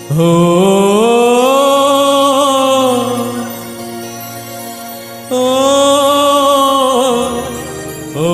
हो ओ, ओ,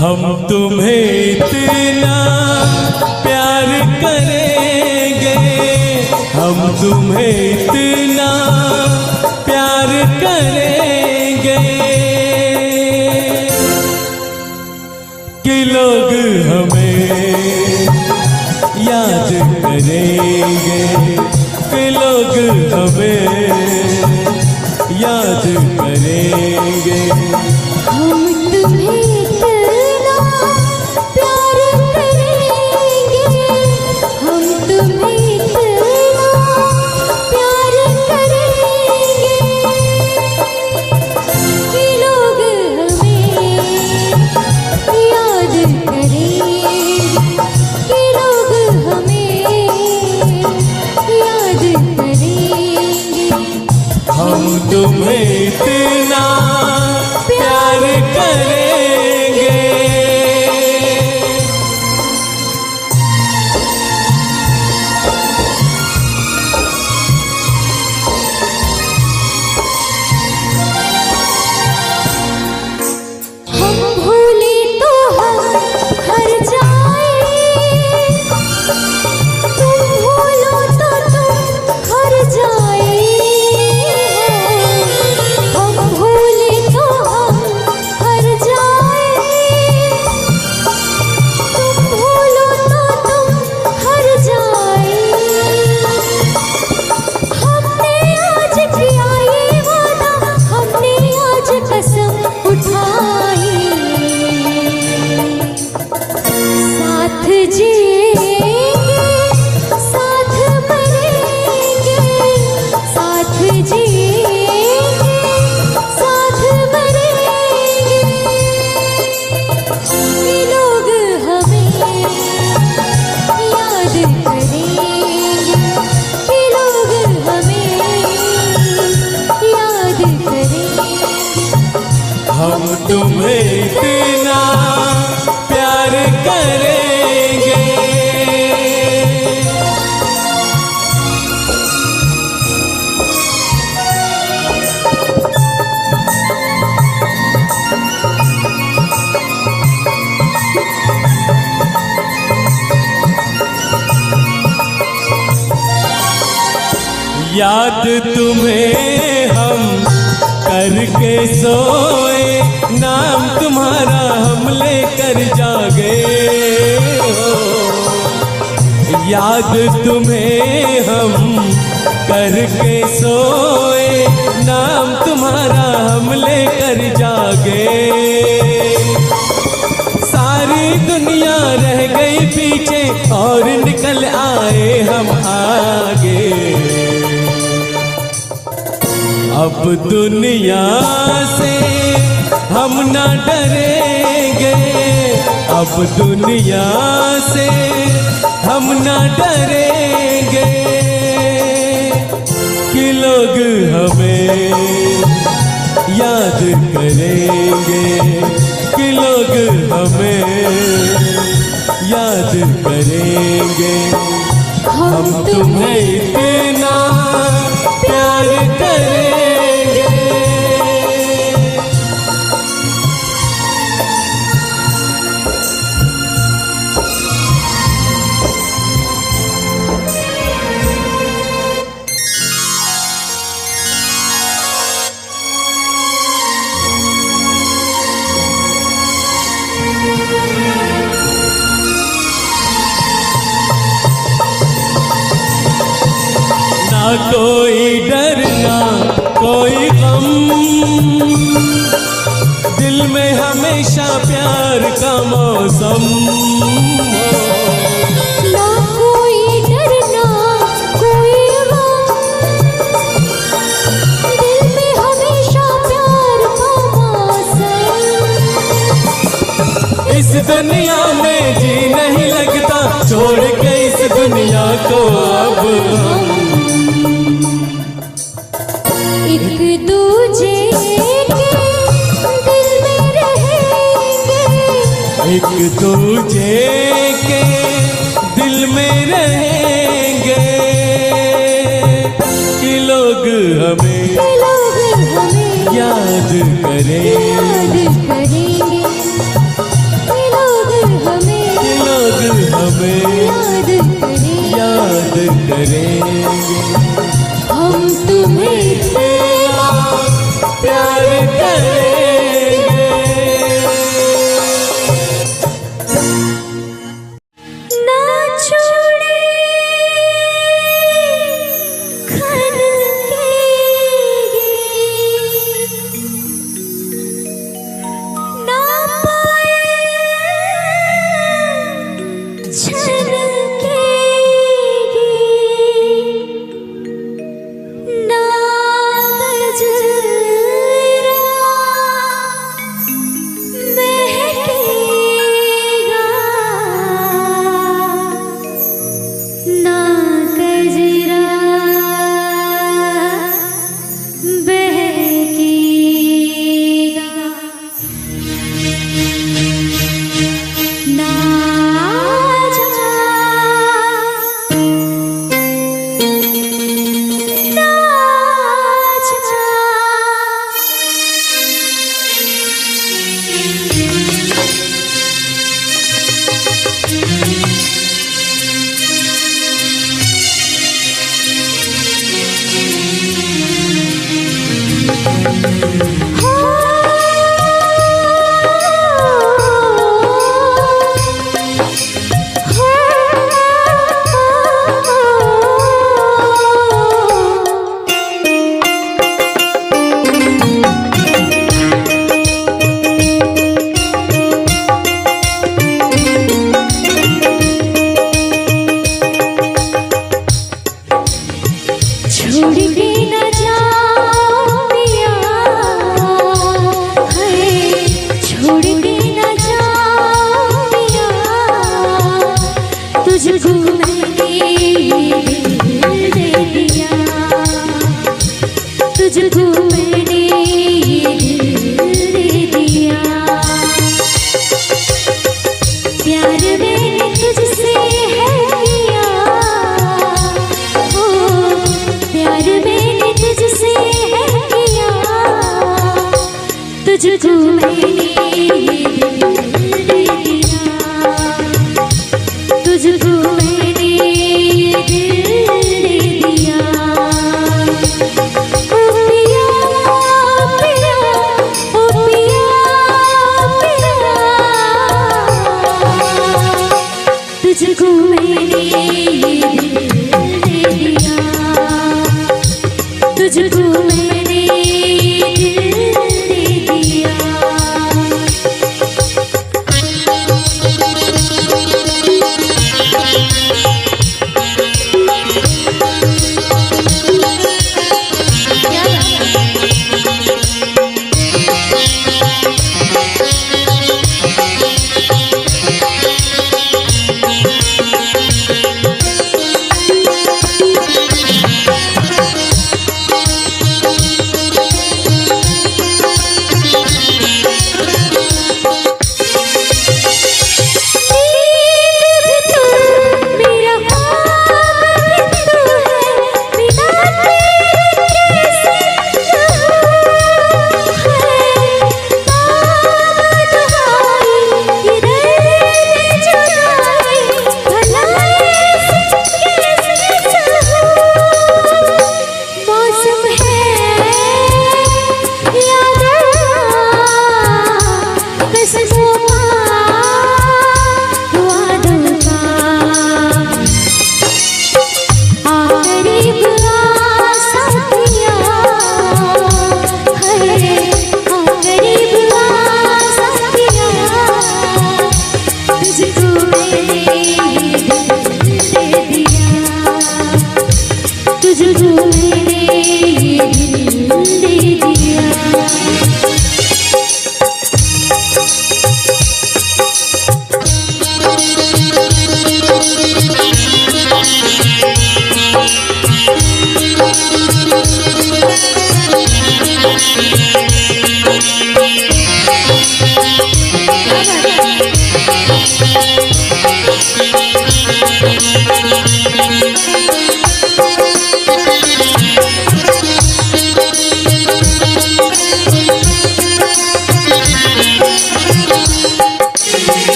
हम तुम्हें इतना प्यार करेंगे, हम तुम्हें इतना प्यार करेंगे कि लोग हमें याद करेंगे, कि लोग हमें याद करेंगे। हम तुम्हें तुम्हें इतना प्यार करेंगे। हम भूले तो हम हर जाए, तुम भूलो तो तुम हर जाए। हम भूले तो हम हर जाए, तुम भूलो तो तुम हर जाए। हमने आज किया ये वादा, हमने आज कसम उठाई, साथ जिएंगे साथ मरेंगे, साथ जिएंगे साथ मरेंगे। ये लोग हमें याद करेंगे, ये लोग हमें याद करेंगे। हम तुम्हें इतना प्यार करेंगे। याद तुम्हें हम करके सोए, नाम तुम्हारा हम लेकर जागे हो। याद तुम्हें हम करके सोए, नाम तुम्हारा हम लेकर जागे। सारी दुनिया रह गई पीछे और निकल आए हम आगे। अब दुनिया से हम ना डरेंगे, अब दुनिया से हम ना डरेंगे कि लोग हमें याद करेंगे, कि लोग हमें याद करेंगे। हम तुम्हें इतना प्यार करेंगे। दिल में हमेशा प्यार का मौसम। ना कोई डर ना कोई गम, दिल में हमेशा प्यार का मौसम। इस दुनिया में जी नहीं लगता, छोड़ के इस दुनिया को अब हम एक दूजे के दिल में रहेंगे, एक दूजे के दिल में रहेंगे, कि लोग हमें याद करें, याद करेंगे, कि लोग हमें याद करेंगे। हम तुम्हें प्यार करेंगे। ना छोड़े खनकेगी, ना पाए छनकेगी, ना गजरा महकेगा, ना गजरा बहकेगा, ना जा छोड़ के न जाओ पिया, है छोड़ के न जाओ पिया, तुझको मैंने दिल दे दिया, तुझको मैंने दिल दे दिया। प्यार मैंने तुझसे है किया, प्यार मैंने तुझसे है किया, तुझको मैंने दिल दे दिया, तुझको मैंने दिल दे दिया। ओ पिया पिया, ओ पिया पिया, तुझको मैंने दिल दे दिया, तुझको मैंने दिल दे दिया।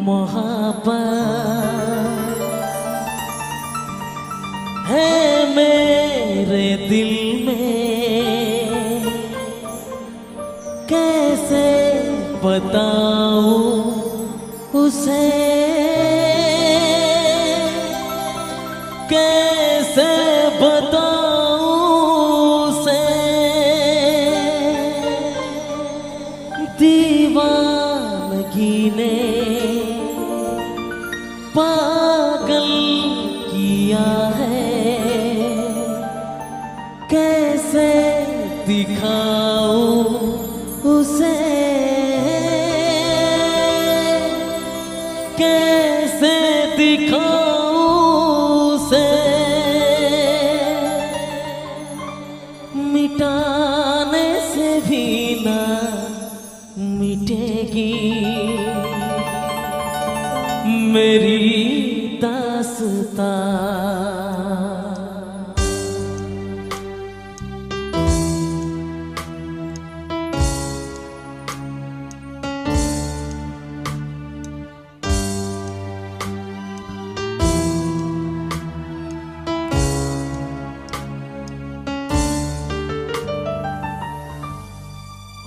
मोहब्बत है मेरे दिल में, कैसे बताऊं उसे, कैसे बताऊं उसे। दीवानगी ने पागल किया है, कैसे दिखाऊं उसे, कैसे दिखाऊं उसे। मिटाने से भी ना मिटेगी मेरी दास्तां।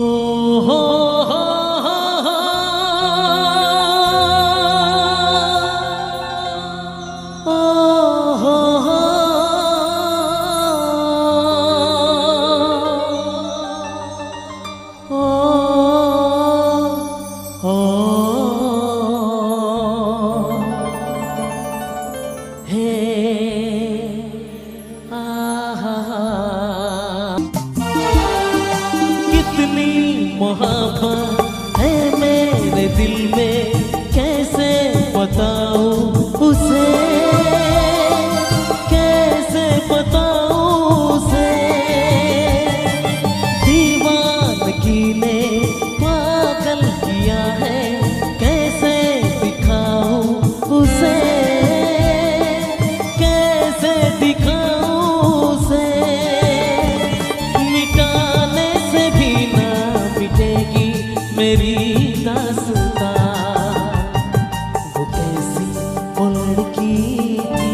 ओ हो हो हो हो, ओ हो हो, ओ हो हे कितनी मोहब्बत है मेरे दिल में, कैसे बताऊं उसे, कैसे बताऊं उसे। दीवानगी ने पागल किया है, कैसे दिखाऊं उसे, कैसे दिखाऊं उसे। मिटाने से भी ना मिटेगी मेरी दास्तां। वो कैसी वो लड़की थी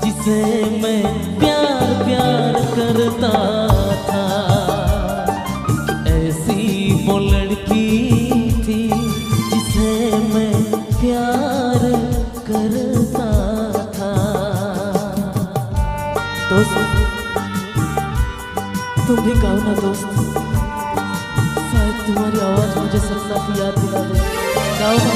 जिसे मैं प्यार प्यार करता था, ऐसी वो लड़की थी जिसे मैं प्यार करता था। दोस्त तुम भी गाओ ना दोस्त, शायद तुम्हारी आवाज मुझे सपना की याद दिला दे। गाओ ना।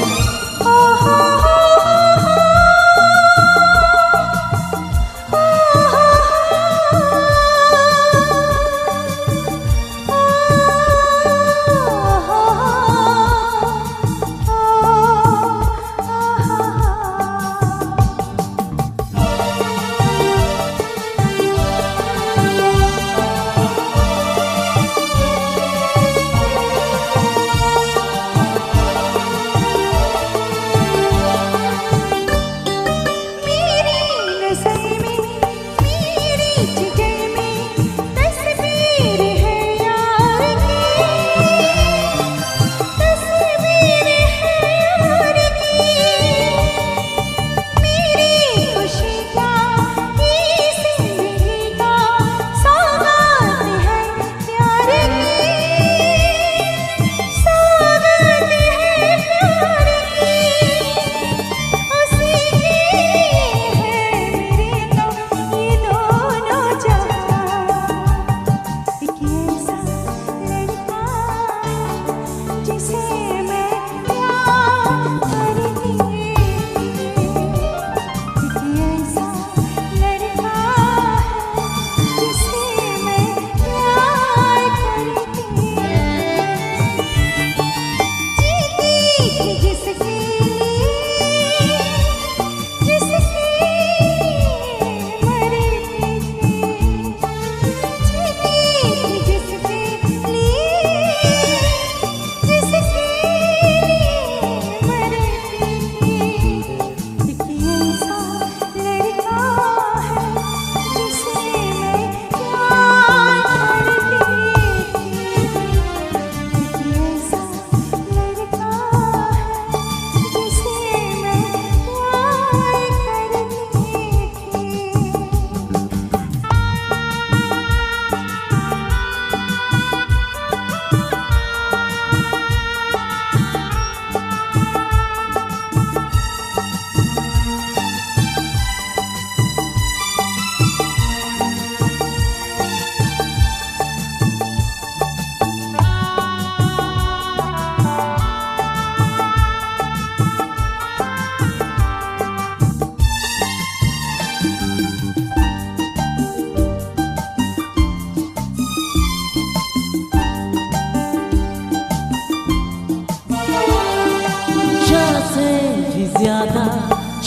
से भी ज्यादा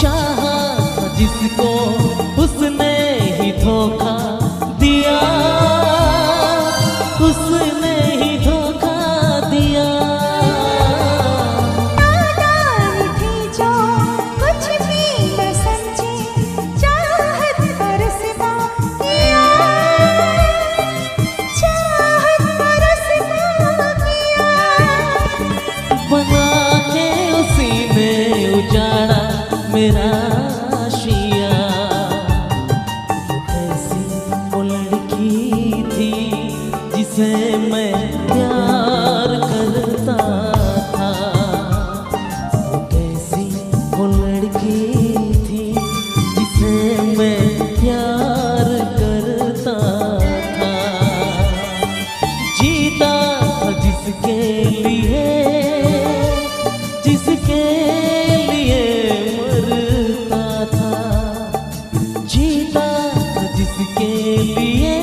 चाहा था जिसको उसने ही धोखा दिया, उसने ही धोखा दिया। नादान थी जो कुछ भी न समझी, चाहत का रस्ता किया, चाहत का रस्ता किया। बना के उसी ने उजाड़ा मेरा आशिया। ऐसी वो लड़की थी जिसे मैं प्यार करता था। वो कैसी वो लड़की थी जिसे मैं प्यार करता था। जीता था जिसके लिए, जिसके लिए मरता था। जीता था जिसके लिए,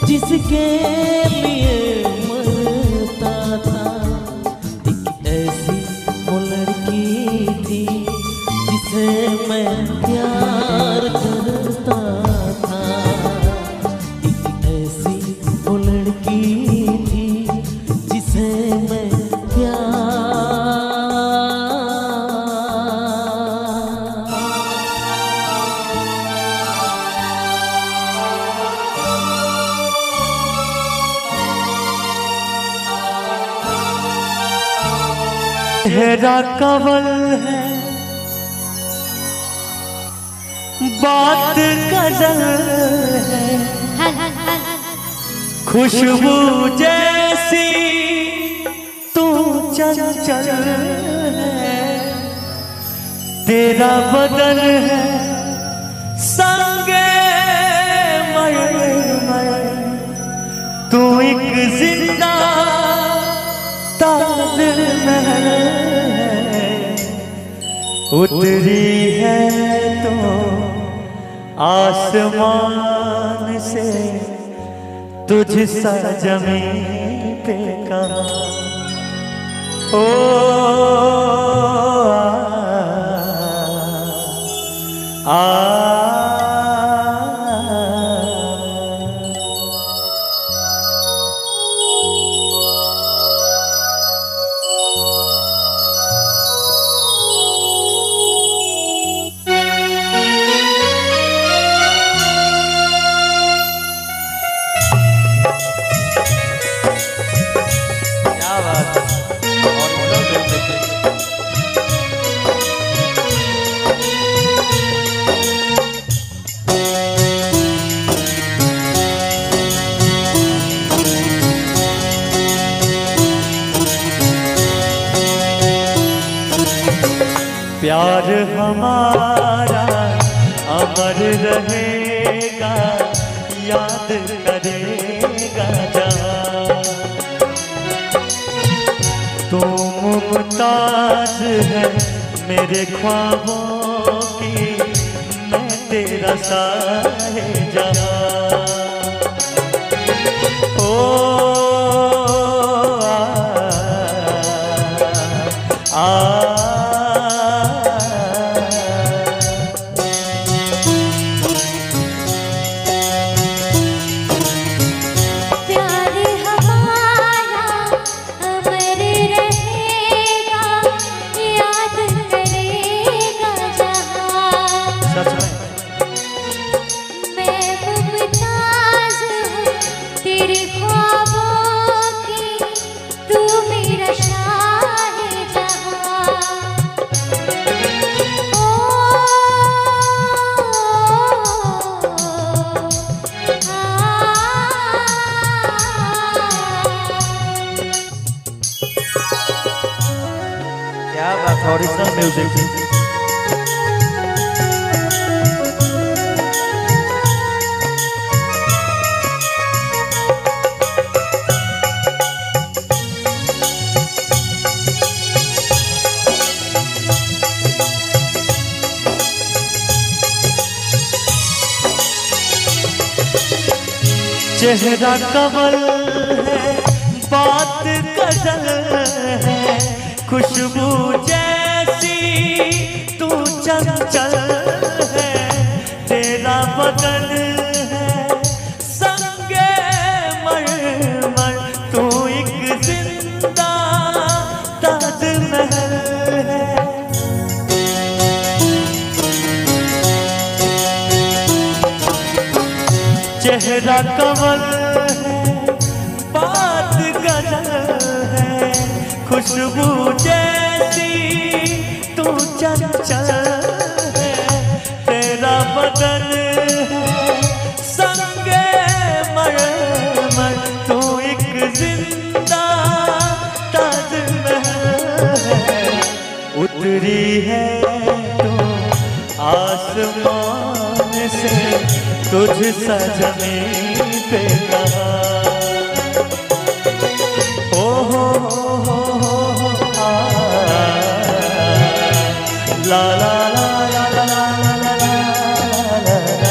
जिसके लिए मरता था। एक ऐसी वो लड़की थी जिसे मैं प्यार करता था। एक ऐसी वो लड़की थी जिसे मैं प्यार। तेरा कवल है बात गजल है, खुशबू जैसी तू चंचल है। तेरा बदन है संगे मयूर, तू एक जिंदा ताजमहल है। उतरी है तो आसमान से, तुझ सा जमीन पे कहाँ। ओ प्यार हमारा अमर रहेगा, याद करेगा जहां। तू मुमताज है मेरे ख्वाबों की, मैं तेरा साहिबजादा। ओ ओरिजिनल म्यूजिक। चेहरा कमल है, बात गजल है, खुशबू जैसी तू चंचल है, तेरा बदन है संगे मरमर, तू एक जिंदा ताजमहल है। चेहरा कमल है, बात गजल है, खुशबू जैसी तू चंचल है, तेरा बदन है संगे मरमर, तू एक जिंदा ताजमहल है। उतरी है तू आसमान से, तुझ सा जमीन पे कहा। ओ हो आ, ला ला ला ला ला ला ला ला ला ला।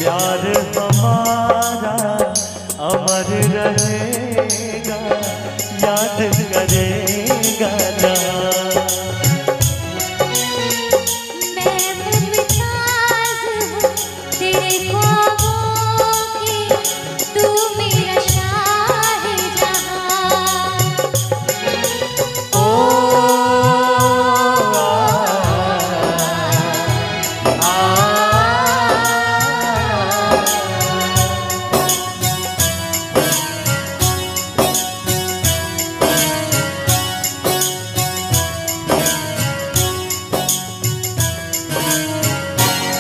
प्यार हमारा अमर रहेगा, याद करे